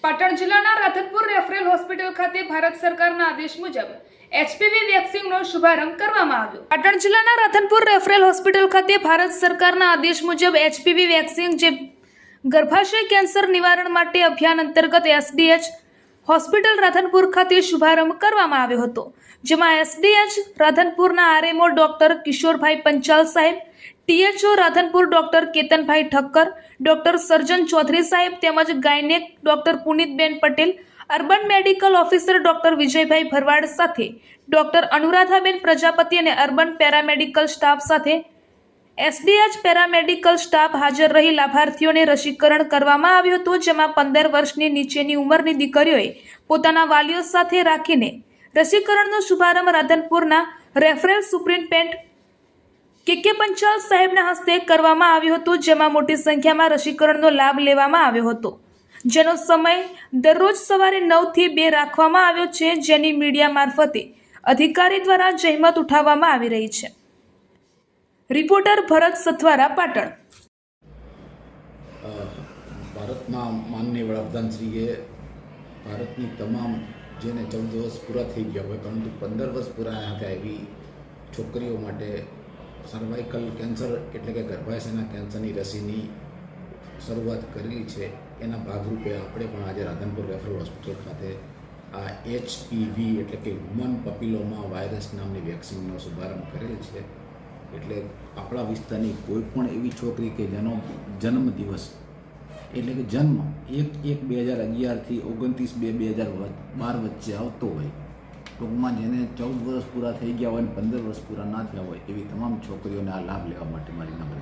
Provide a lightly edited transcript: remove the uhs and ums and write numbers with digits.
પાટણ જિલ્લાના Radhanpur referral hospital ખાતે ભારત સરકારના આદેશ મુજબ એચપીવી વેક્સિનનો શુભારંભ કરવામાં આવ્યો। પાટણ જિલ્લાના રાધનપુર રેફરલ હોસ્પિટલ ખાતે ભારત સરકારના આદેશ મુજબ એચપીવી વેક્સિન જે ગર્ભાશય કેન્સર નિવારણ માટે અભિયાન અંતર્ગત એસડીએચ હોસ્પિટલ રાધનપુર ખાતે શુભારંભ કરવામાં આવ્યો હતો, જેમાં એસડીએચ રાધનપુરના આરએમઓ ડોક્ટર કિશોરભાઈ પંચાલ સાહેબ, THO Radhanpur doctor Ketanbhai Thakkar, doctor surgeon Chaudhari સાહેબ તેમજ gynaec doctor Punitben Patel, urban medical officer doctor Vijaybhai Bharwad સાથે ડોક્ટર અનુરાધાબેન પ્રજાપતિ અને અર્બન પેરામેડિકલ સ્ટાફ સાથે એસડીએચ પેરામેડિકલ સ્ટાફ હાજર રહી લાભાર્થીઓને રસીકરણ કરવામાં આવ્યું હતું, જેમાં 15 વર્ષની નીચેની ઉંમરની દીકરીઓએ પોતાના વાલીઓ સાથે રાખીને રસીકરણનો શુભારંભ રાધનપુરના રેફરલ સુપ્રિન્ટેન્ડન્ટ કે પંચાલ સાહેબના હસ્તે કરવામાં આવ્યું હતું, જેમાં મોટી સંખ્યામાં રસીકરણનો લાભ લેવામાં આવ્યો હતો, જેનો સમય દરરોજ સવારે 9 થી 2 રાખવામાં આવ્યો છે, જેની મીડિયા મારફતે અધિકારી દ્વારા જહેમત ઉઠાવવામાં આવી રહી છે। રિપોર્ટર ભરત સથવારા, પાટણ। ભારતના માનનીય વડાપ્રધાનશ્રીએ ભારતની તમામ જેને 14 વર્ષ પૂરા થઈ ગયા હોય પરંતુ 15 વર્ષ પૂરા થયા એવી છોકરીઓ માટે સર્વાઇકલ કેન્સર એટલે કે ગર્ભાશયના કેન્સરની રસીની શરૂઆત કરેલી છે। એના ભાગરૂપે આપણે પણ આજે રાધનપુર રેફરલ હોસ્પિટલ ખાતે આ એચપીવી એટલે કે હ્યુમન પપિલોમા વાયરસ નામની વેક્સિનનો શુભારંભ કરેલ છે। એટલે આપણા વિસ્તારની કોઈ પણ એવી છોકરી કે જેનો જન્મદિવસ એટલે કે જન્મ 1/1/2011થી 29/2/2012 વચ્ચે આવતો હોય, ટૂંકમાં જેને 14 વર્ષ પૂરા થઈ ગયા હોય અને 15 વર્ષ પૂરા ના થયા હોય એવી તમામ છોકરીઓને આ લાભ લેવા માટે મારી નમ્ર